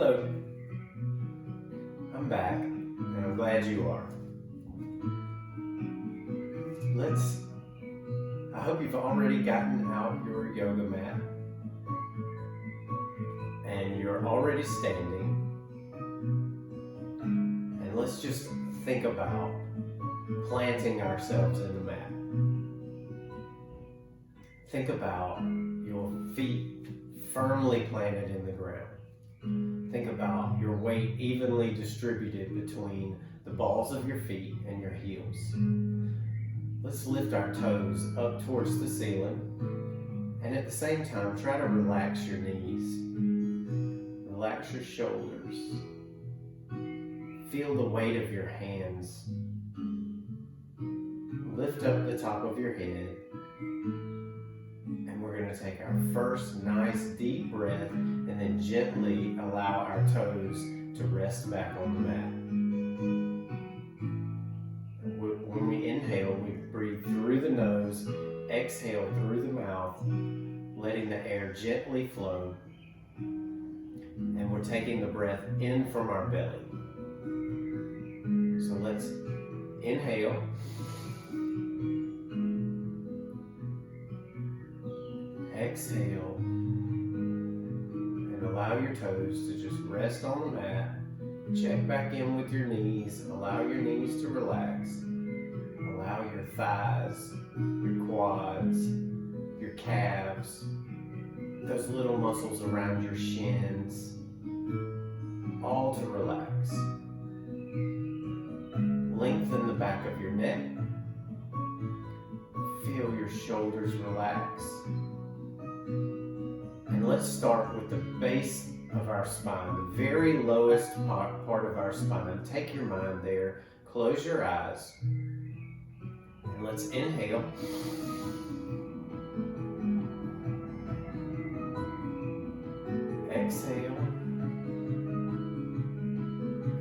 Hello, I'm back, and I'm glad you are. I hope you've already gotten out your yoga mat, and you're already standing, and let's just think about planting ourselves in the mat. Think about your feet firmly planted in the ground. Think about your weight evenly distributed between the balls of your feet and your heels. Let's lift our toes up towards the ceiling, and at the same time, try to relax your knees. Relax your shoulders. Feel the weight of your hands. Lift up the top of your head, and we're going to take our first nice deep breath and then gently allow our toes to rest back on the mat. When we inhale, we breathe through the nose, exhale through the mouth, letting the air gently flow. And we're taking the breath in from our belly. So let's inhale. Exhale. And allow your toes to just rest on the mat. Check back in with your knees. Allow your knees to relax. Allow your thighs, your quads, your calves, those little muscles around your shins, all to relax. Lengthen the back of your neck. Feel your shoulders relax. And let's start with the base of our spine, the very lowest part of our spine. Take your mind there. Close your eyes. And let's inhale. Exhale.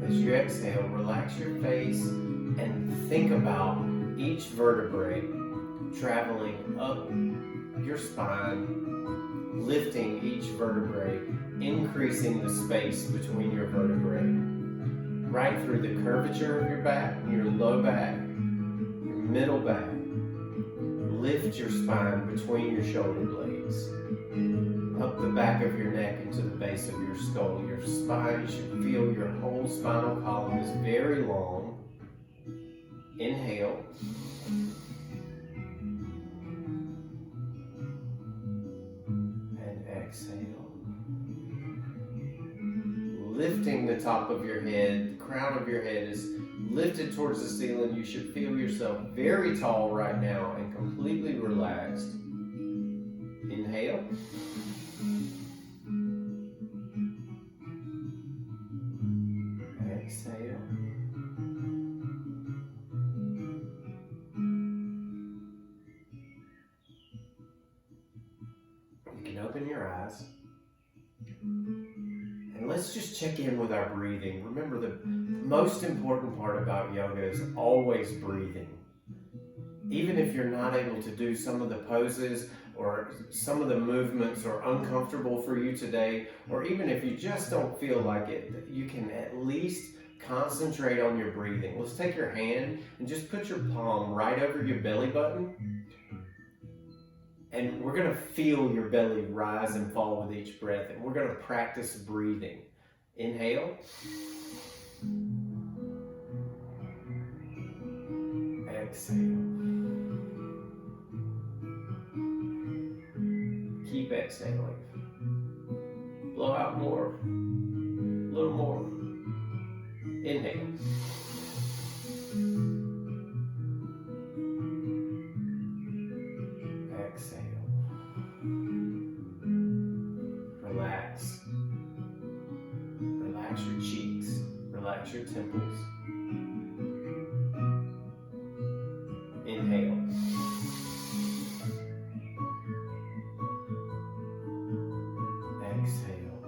As you exhale, relax your face and think about each vertebrae traveling up your spine, lifting each vertebrae, increasing the space between your vertebrae, right through the curvature of your back, your low back, your middle back. Lift your spine between your shoulder blades, up the back of your neck into the base of your skull. Your spine, you should feel your whole spinal column is very long. Inhale. And exhale. Lifting the top of your head, the crown of your head is lifted towards the ceiling. You should feel yourself very tall right now and completely relaxed. Inhale. Exhale. You can open your eyes. And let's just check in with our breathing. Remember, the most important part about yoga is always breathing. Even if you're not able to do some of the poses or some of the movements are uncomfortable for you today, or even if you just don't feel like it, you can at least concentrate on your breathing. Let's take your hand and just put your palm right over your belly button. And we're going to feel your belly rise and fall with each breath. And we're going to practice breathing. Inhale. Exhale. Keep exhaling. Blow out more. A little more. Inhale. Exhale. Relax. Relax your cheeks. Relax your temples. Inhale. Exhale.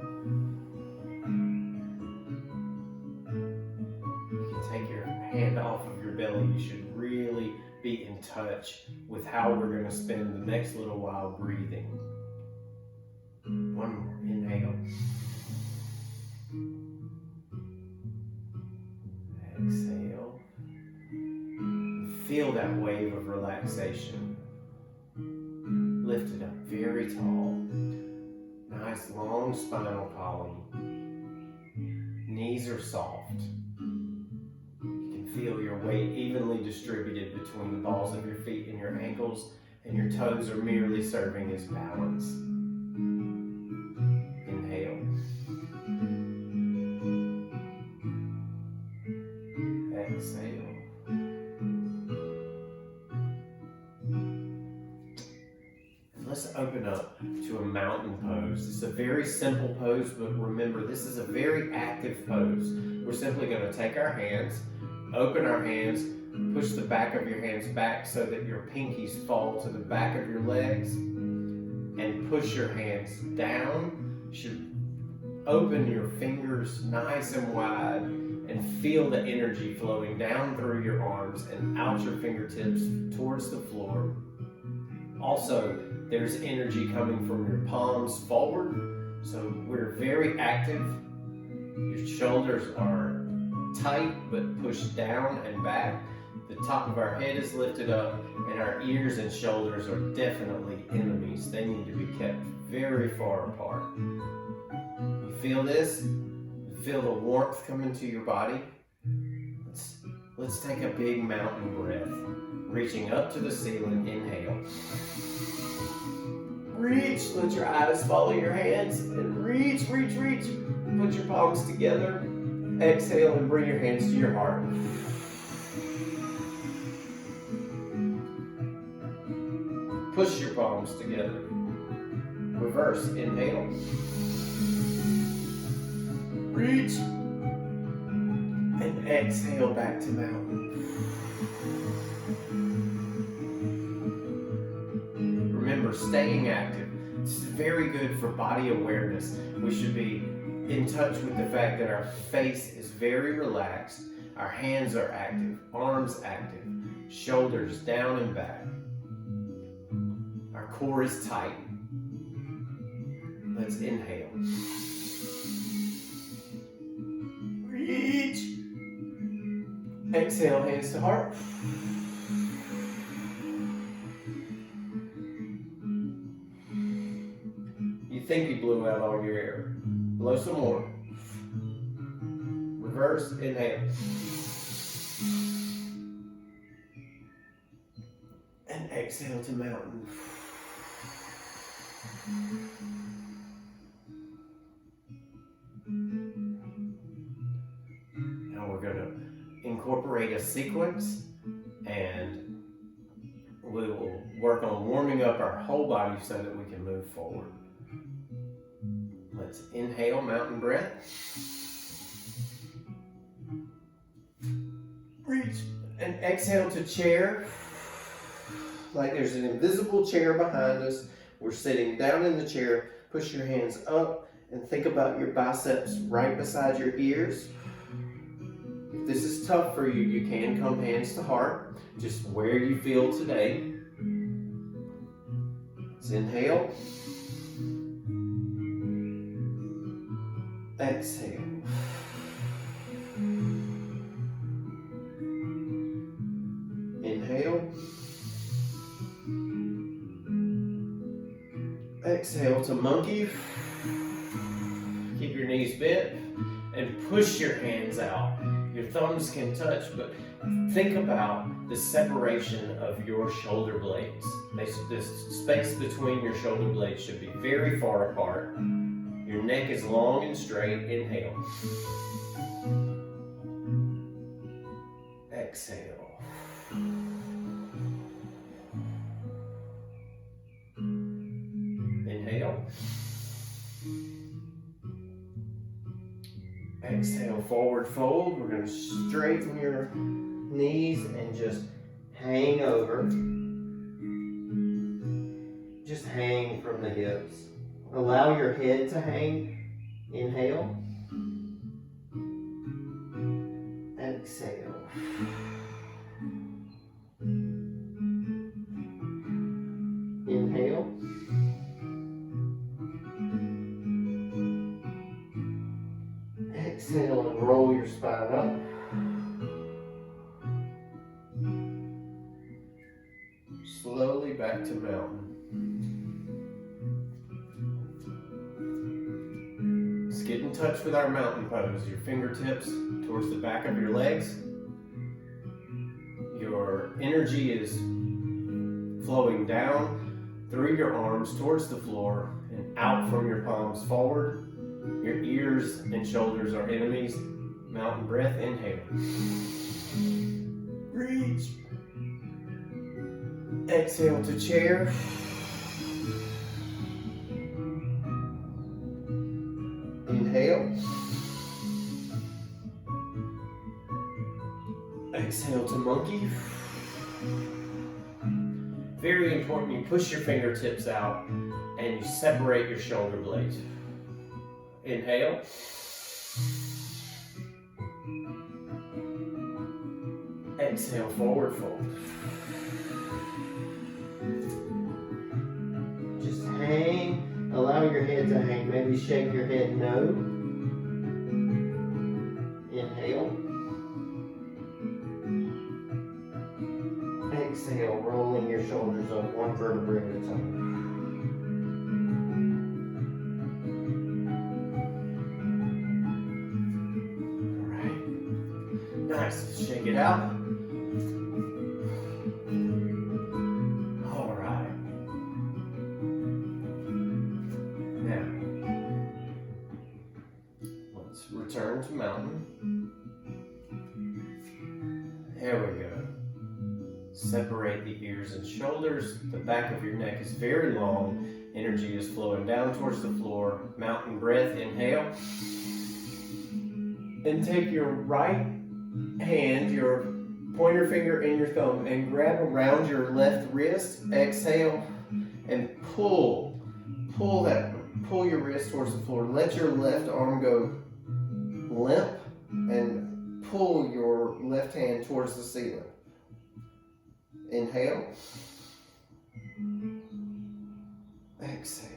You can take your hand off of your belly. You should really be in touch with how we're going to spend the next little while breathing. One more. Inhale. Feel that wave of relaxation. Lift it up very tall. Nice long spinal column. Knees are soft. You can feel your weight evenly distributed between the balls of your feet and your ankles, and your toes are merely serving as balance. Inhale. Exhale. Let's open up to a mountain pose. It's a very simple pose, but remember, this is a very active pose. We're simply going to take our hands, open our hands, push the back of your hands back so that your pinkies fall to the back of your legs, and push your hands down. You should open your fingers nice and wide and feel the energy flowing down through your arms and out your fingertips towards the floor. Also, there's energy coming from your palms forward, so we're very active. Your shoulders are tight but pushed down and back. The top of our head is lifted up, and our ears and shoulders are definitely enemies. They need to be kept very far apart. You feel this? You feel the warmth come into your body? Let's take a big mountain breath. Reaching up to the ceiling, inhale. Reach, let your eyes follow your hands, and reach, reach, reach. Put your palms together. Exhale and bring your hands to your heart. Push your palms together. Reverse, inhale. Reach. And exhale back to mountain. Remember, staying active. This is very good for body awareness. We should be in touch with the fact that our face is very relaxed, our hands are active, arms active, shoulders down and back. Our core is tight. Let's inhale. Reach. Exhale, hands to heart. You think you blew out all your air. Blow some more. Reverse, inhale. And exhale to mountain. Now we're going to incorporate a sequence, and we will work on warming up our whole body so that we can move forward. Let's inhale, mountain breath. Reach and exhale to chair. Like there's an invisible chair behind us. We're sitting down in the chair. Push your hands up and think about your biceps right beside your ears. If this is tough for you, you can come hands to heart, just where you feel today. Let's inhale. Exhale. Inhale. Exhale to monkey. Keep your knees bent and push your hands out. Your thumbs can touch, but think about the separation of your shoulder blades. The space between your shoulder blades should be very far apart. Your neck is long and straight. Inhale. Exhale. Inhale. Exhale, forward fold. We're going to straighten your knees and just hang over. Just hang from the hips. Allow your head to hang. Inhale. Exhale. Inhale. Exhale and roll your spine up. to mountain. Let's get in touch with our mountain pose. Your fingertips towards the back of your legs. Your energy is flowing down through your arms towards the floor and out from your palms forward. Your ears and shoulders are enemies. Mountain breath, inhale. Reach. Exhale to chair. Inhale. Exhale to monkey. Very important, you push your fingertips out and you separate your shoulder blades. Inhale. Exhale, forward fold. Just hang, allow your head to hang. Maybe shake your head no. Inhale. Exhale, rolling your shoulders up one vertebrae at a time. Nice, shake it out. All right. Now, let's return to mountain. There we go. Separate the ears and shoulders. The back of your neck is very long. Energy is flowing down towards the floor. Mountain breath, inhale. And take your right hand, your pointer finger and your thumb, and grab around your left wrist. Exhale and pull your wrist towards the floor. Let your left arm go limp and pull your left hand towards the ceiling. Inhale. Exhale.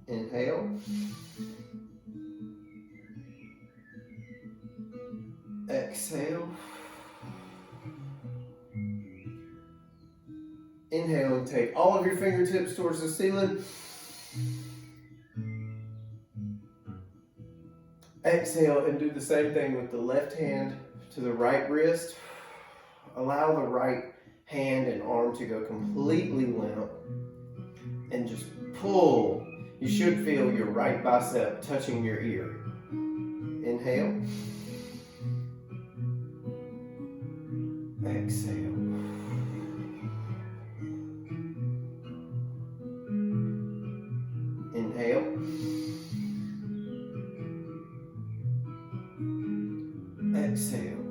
Inhale. Exhale. Inhale and take all of your fingertips towards the ceiling. Exhale and do the same thing with the left hand to the right wrist. Allow the right hand and arm to go completely limp and just pull. You should feel your right bicep touching your ear. Inhale. Exhale. Inhale. Exhale.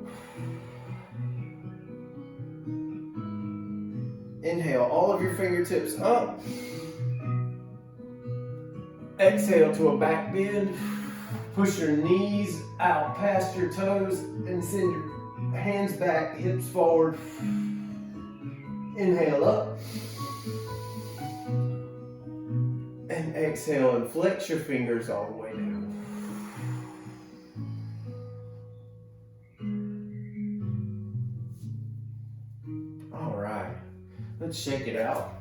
Inhale, all of your fingertips up. Exhale to a back bend. Push your knees out past your toes and send your hands back, hips forward. Inhale up. And exhale and flex your fingers all the way down. All right, let's shake it out.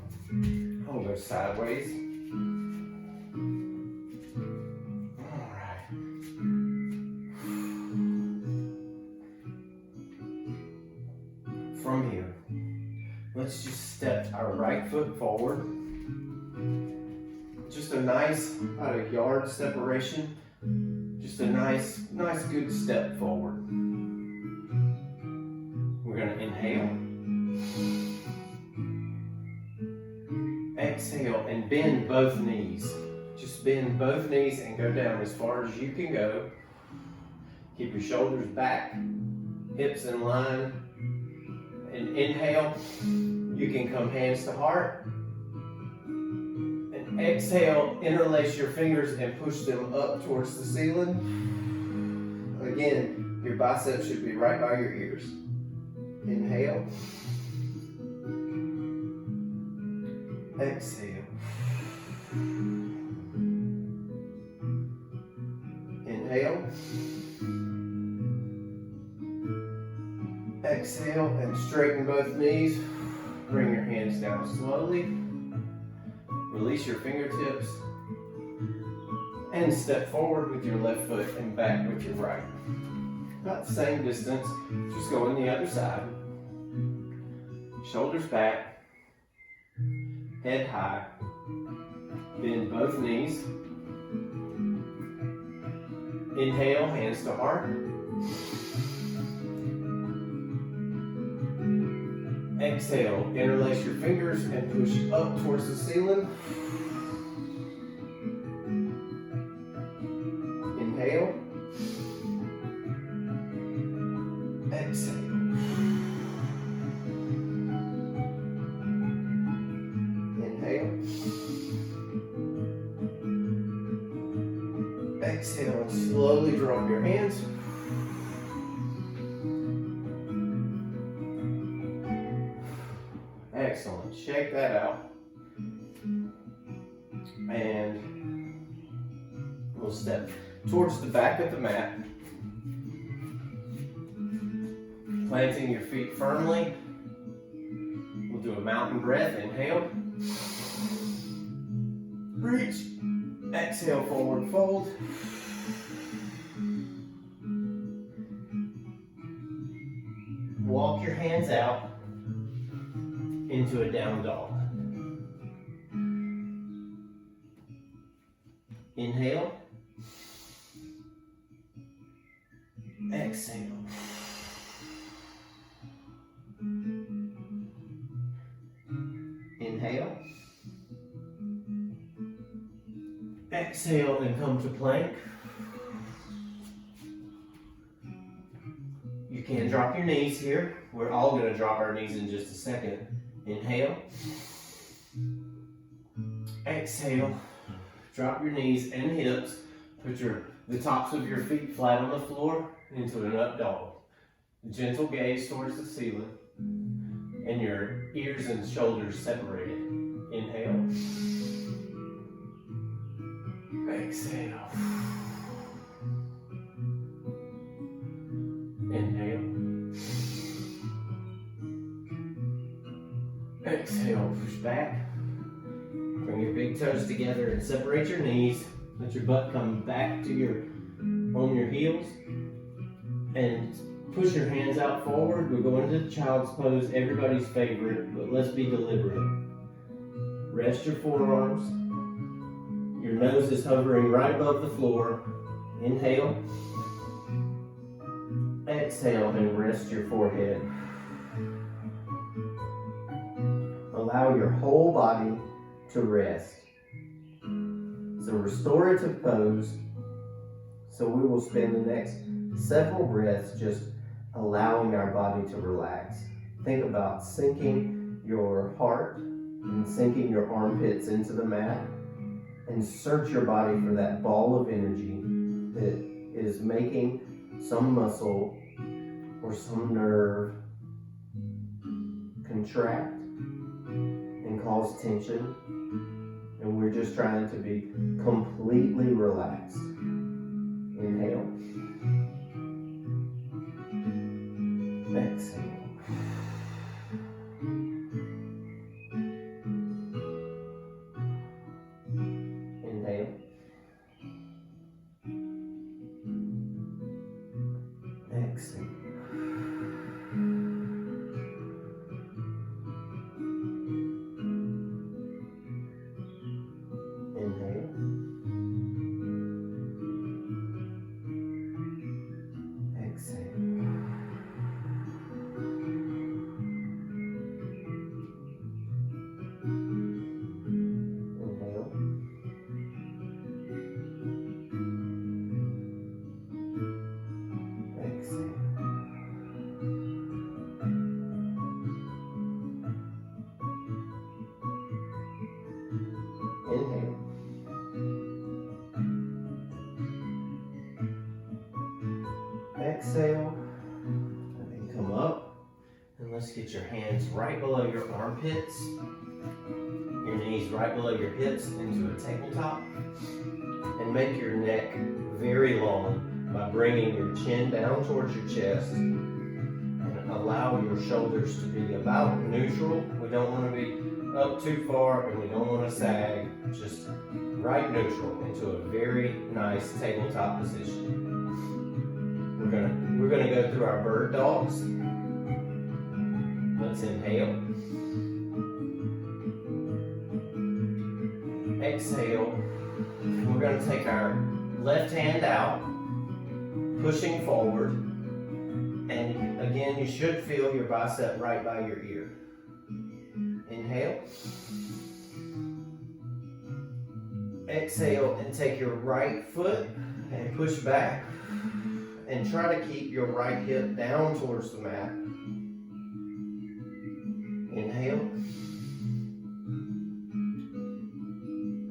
I'll go sideways. All right. From here, let's just step our right foot forward. Just a nice, about a yard separation. Just a nice good step forward. We're gonna inhale. Exhale and bend both knees. Just bend both knees and go down as far as you can go. Keep your shoulders back, hips in line. And inhale, you can come hands to heart. And exhale, interlace your fingers and push them up towards the ceiling. Again, your biceps should be right by your ears. Inhale. Exhale. Inhale. Exhale and straighten both knees. Bring your hands down slowly. Release your fingertips. And step forward with your left foot and back with your right. About the same distance, just go on the other side. Shoulders back, head high. Bend both knees. Inhale, hands to heart. Exhale, interlace your fingers and push up towards the ceiling. Inhale. Exhale. Inhale. Exhale and slowly drop your hands. Excellent. Shake that out. And we'll step towards the back of the mat. Planting your feet firmly. We'll do a mountain breath. Inhale. Reach. Exhale, forward fold. Walk your hands out into a down dog. Inhale. Exhale. Inhale. Exhale and come to plank. You can drop your knees here. We're all going to drop our knees in just a second. Inhale. Exhale. Drop your knees and hips. Put the tops of your feet flat on the floor into an up dog. Gentle gaze towards the ceiling. And your ears and shoulders separated. Inhale. Exhale. Inhale. Exhale, push back. Bring your big toes together and separate your knees. Let your butt come back to on your heels. And push your hands out forward. We're going to child's pose, everybody's favorite, but let's be deliberate. Rest your forearms. Your nose is hovering right above the floor. Inhale. Exhale and rest your forehead. Allow your whole body to rest. It's a restorative pose, so we will spend the next several breaths just allowing our body to relax. Think about sinking your heart and sinking your armpits into the mat, and search your body for that ball of energy that is making some muscle or some nerve contract and cause tension. And we're just trying to be completely relaxed. Inhale. Exhale. Inhale. Exhale. Inhale. Exhale. Inhale. Exhale. Inhale. Exhale. And then come up. And let's get your hands right below your armpits. Your knees right below your hips into a tabletop. And make your neck very long by bringing your chin down towards your chest and allow your shoulders to be about neutral. We don't want to be up too far and we don't want to sag. Just right neutral into a very nice tabletop position. We're gonna go through our bird dogs. Let's inhale. Exhale. We're going to take our left hand out, pushing forward. And again, you should feel your bicep right by your ear. Inhale. Exhale and take your right foot and push back. And try to keep your right hip down towards the mat. Inhale.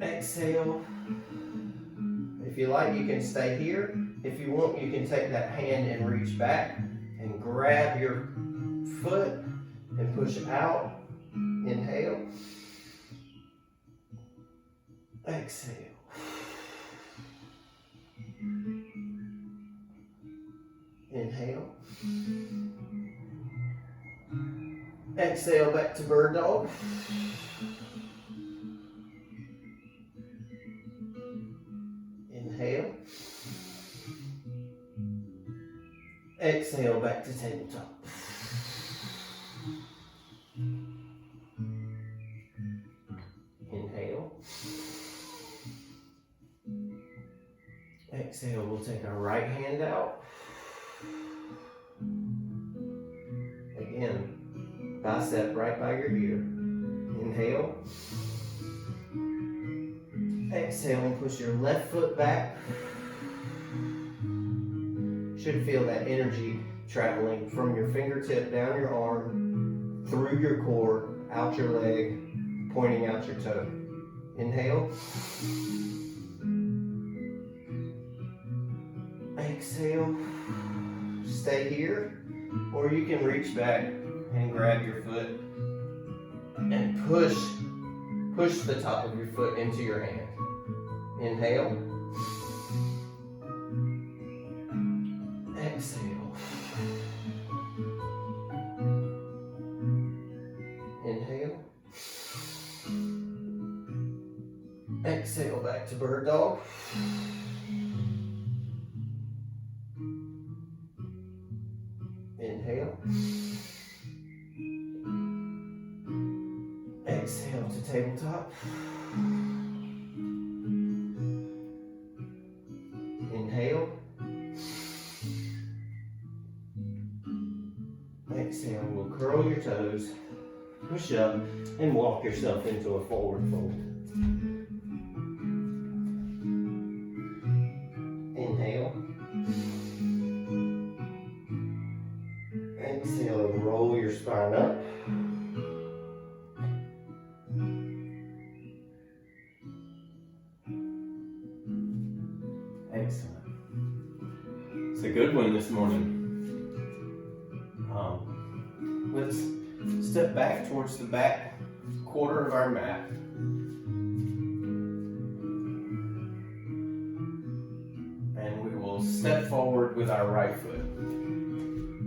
Exhale. If you like, you can stay here. If you want, you can take that hand and reach back and grab your foot and push out. Inhale. Exhale. Inhale. Exhale back to bird dog. Inhale. Exhale back to tabletop. Inhale. Exhale, we'll take our right hand out. Again, bicep right by your ear. Inhale. Exhale and push your left foot back. Should feel that energy traveling from your fingertip down your arm, through your core, out your leg, pointing out your toe. Inhale. Exhale. Stay here, or you can reach back and grab your foot and push the top of your foot into your hand. Inhale. Exhale. Inhale. Exhale back to bird dog. Inhale. Exhale to tabletop. Inhale. Exhale, we'll curl your toes, push up, and walk yourself into a forward fold. Inhale. Exhale, and roll your spine up. Excellent. It's a good one this morning. Let's step back towards the back quarter of our mat. And we will step forward with our right foot.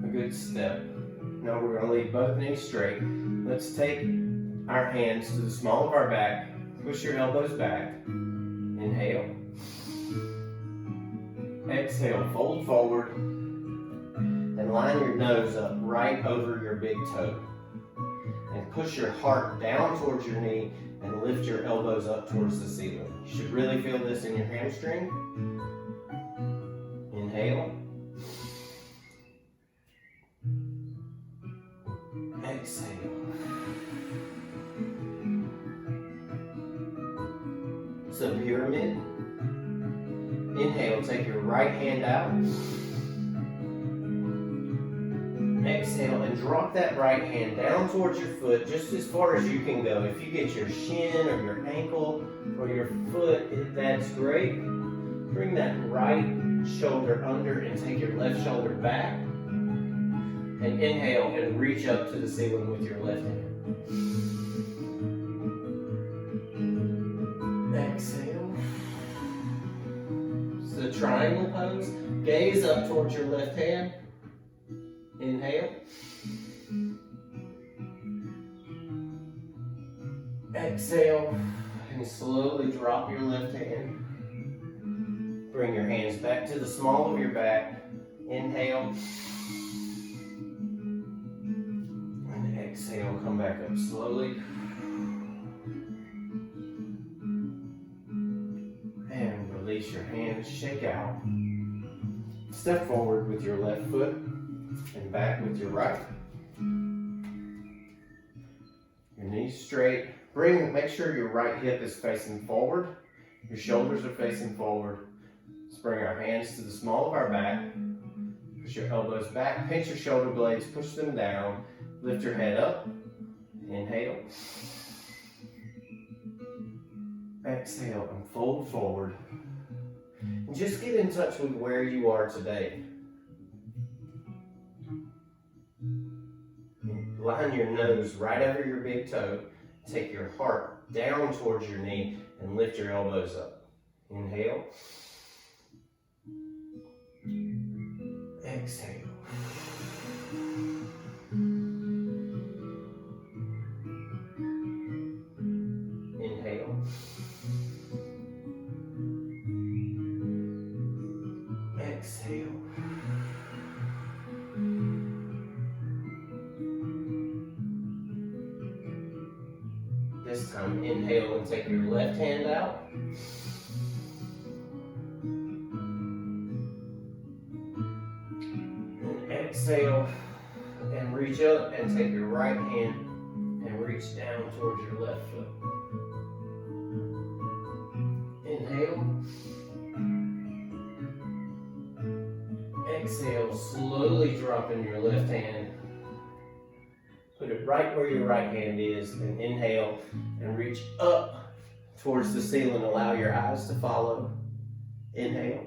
A good step. Now we're going to leave both knees straight. Let's take our hands to the small of our back. Push your elbows back. Inhale. Exhale, fold forward. And line your nose up right over your big toe. And push your heart down towards your knee and lift your elbows up towards the ceiling. You should really feel this in your hamstring. Inhale. Exhale. So pyramid. Inhale, take your right hand out. Exhale and drop that right hand down towards your foot just as far as you can go. If you get your shin or your ankle or your foot, that's great. Bring that right shoulder under and take your left shoulder back. And inhale and reach up to the ceiling with your left hand. Exhale. So triangle pose. Gaze up towards your left hand. Inhale. Exhale, and slowly drop your left hand. Bring your hands back to the small of your back. Inhale. And exhale, come back up slowly. And release your hands, shake out. Step forward with your left foot and back with your right. Your knees straight. Make sure your right hip is facing forward. Your shoulders are facing forward. Let's bring our hands to the small of our back. Push your elbows back, pinch your shoulder blades, push them down. Lift your head up. Inhale. Exhale and fold forward. And just get in touch with where you are today. Line your nose right over your big toe. Take your heart down towards your knee and lift your elbows up. Inhale. Exhale. Inhale. Exhale. This time, inhale and take your left hand out. And exhale and reach up and take your right hand and reach down towards your left foot. Inhale. Exhale, slowly dropping your left hand. Put it right where your right hand is and inhale and reach up towards the ceiling. Allow your eyes to follow. Inhale.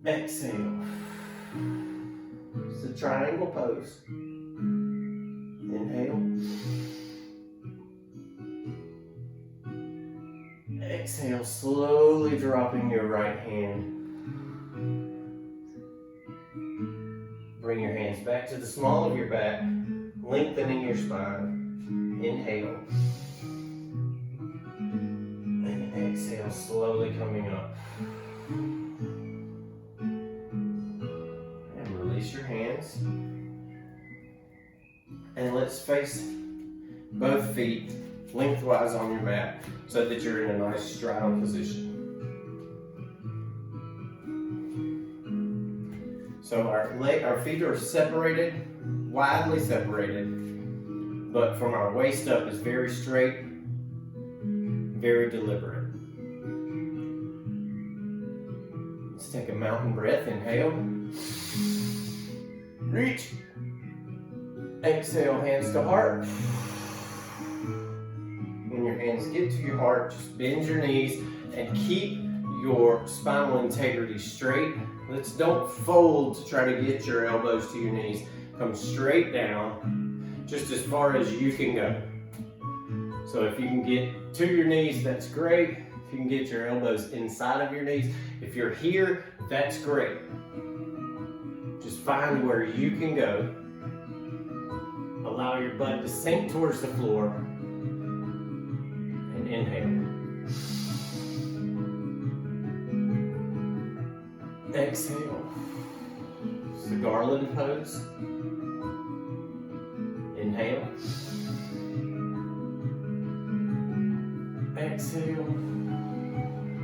Exhale. It's a triangle pose. Inhale. Exhale, slowly dropping your right hand. Bring your hands back to the small of your back, lengthening your spine. Inhale. And exhale, slowly coming up. And release your hands. And let's face both feet lengthwise on your mat so that you're in a nice straddle position. So our feet are separated, widely separated, but from our waist up is very straight, very deliberate. Let's take a mountain breath. Inhale. Reach. Exhale, hands to heart. When your hands get to your heart, just bend your knees and keep your spinal integrity straight. Don't fold to try to get your elbows to your knees. Come straight down, just as far as you can go. So if you can get to your knees, that's great. If you can get your elbows inside of your knees, if you're here, that's great. Just find where you can go. Allow your butt to sink towards the floor. And inhale. Exhale. It's the garland pose. Inhale. Exhale.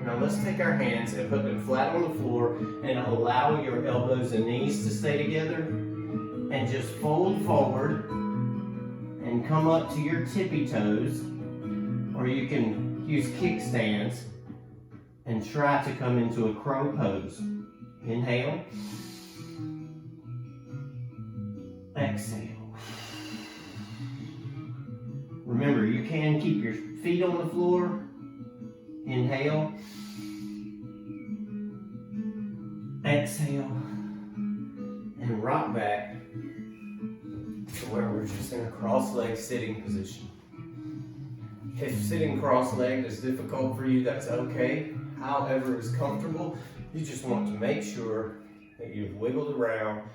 Now let's take our hands and put them flat on the floor and allow your elbows and knees to stay together. And just fold forward and come up to your tippy toes, or you can use kickstands and try to come into a crow pose. Inhale. Exhale. Remember, you can keep your feet on the floor. Inhale. Exhale. And rock back to where we're just in a cross-legged sitting position. If sitting cross-legged is difficult for you, that's okay. However is comfortable. You just want to make sure that you've wiggled around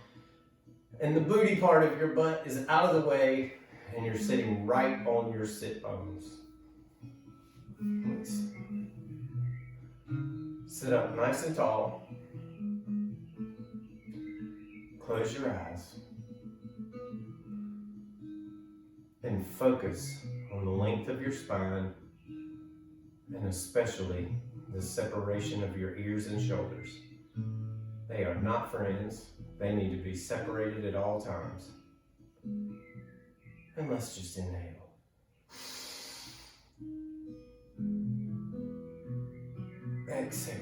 and the booty part of your butt is out of the way and you're sitting right on your sit bones. Let's sit up nice and tall. Close your eyes and focus on the length of your spine, and especially the separation of your ears and shoulders. They are not friends. They need to be separated at all times. And let's just inhale. Exhale.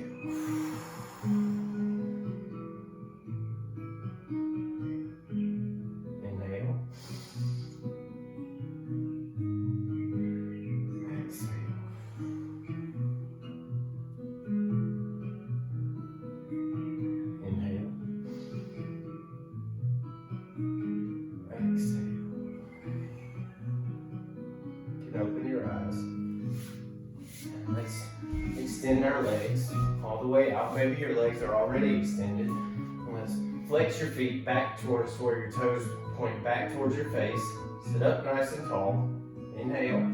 Inhale. Exhale. Inhale. Exhale. You can open your eyes. And let's extend our legs all the way out. Maybe your legs are already extended. Let's flex your feet back towards where your toes point back towards your face. Sit up nice and tall. Inhale.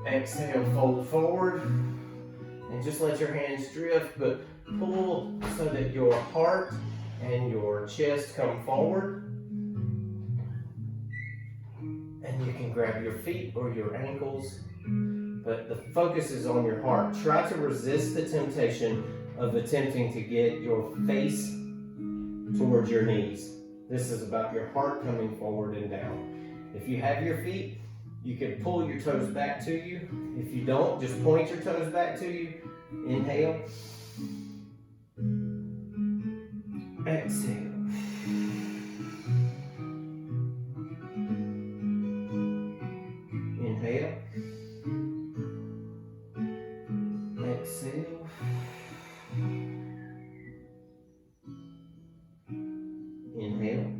Exhale, fold forward. And just let your hands drift, but pull so that your heart and your chest come forward. And you can grab your feet or your ankles, but the focus is on your heart. Try to resist the temptation of attempting to get your face towards your knees. This is about your heart coming forward and down. If you have your feet, you can pull your toes back to you. If you don't, just point your toes back to you. Inhale. Exhale. Inhale. Exhale. Inhale.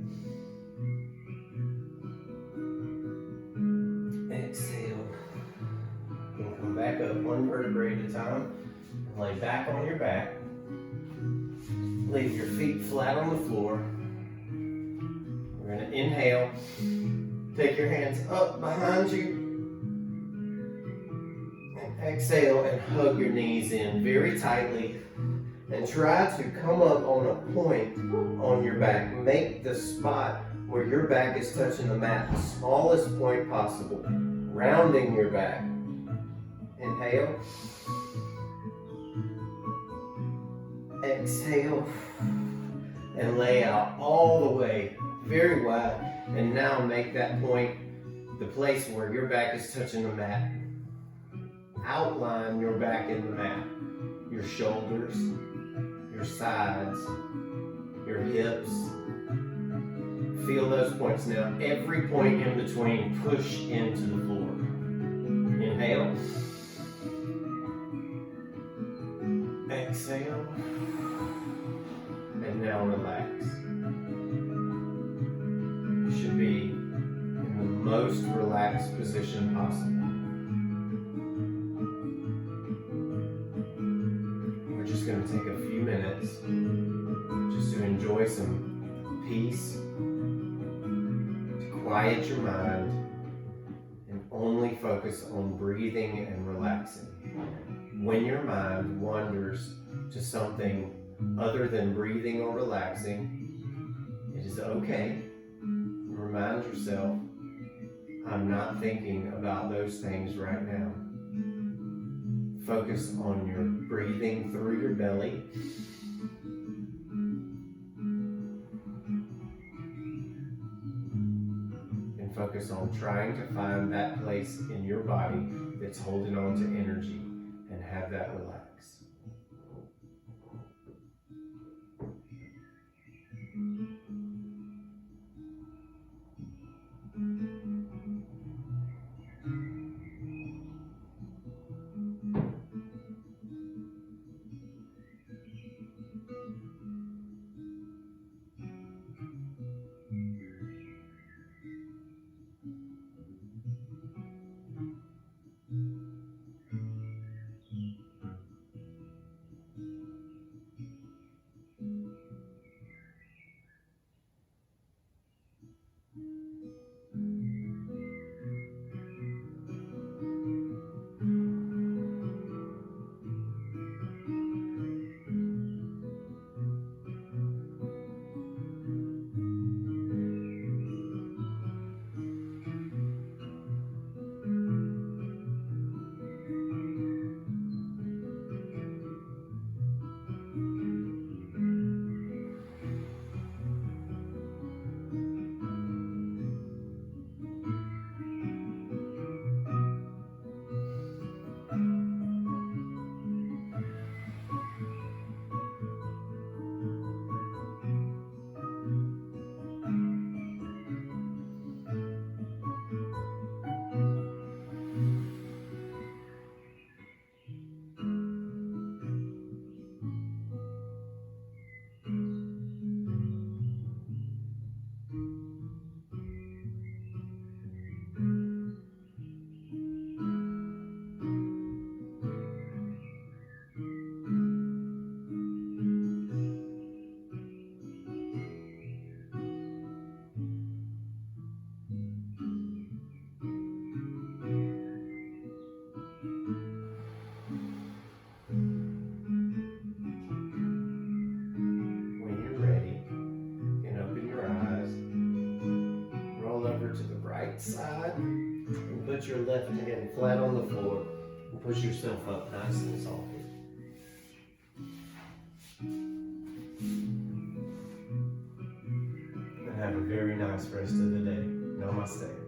Exhale. You can come back up one vertebrae at a time. Lay back on your back. Leave your feet flat on the floor. We're going to inhale. Take your hands up behind you. And exhale and hug your knees in very tightly. And try to come up on a point on your back. Make the spot where your back is touching the mat the smallest point possible. Rounding your back. Inhale. Exhale. And lay out all the way, very wide. And now make that point the place where your back is touching the mat. Outline your back in the mat. Your shoulders, your sides, your hips. Feel those points now. Every point in between, push into the floor. Inhale. Exhale. And now relax. You should be in the most relaxed position possible. We're just going to take a few minutes just to enjoy some peace, to quiet your mind, and only focus on breathing and relaxing. When your mind wanders to something other than breathing or relaxing, it is okay. Remind yourself, I'm not thinking about those things right now. Focus on your breathing through your belly. And focus on trying to find that place in your body that's holding on to energy and have that relax. put your left hand flat on the floor and push yourself up nice and softly. And have a very nice rest of the day. Namaste.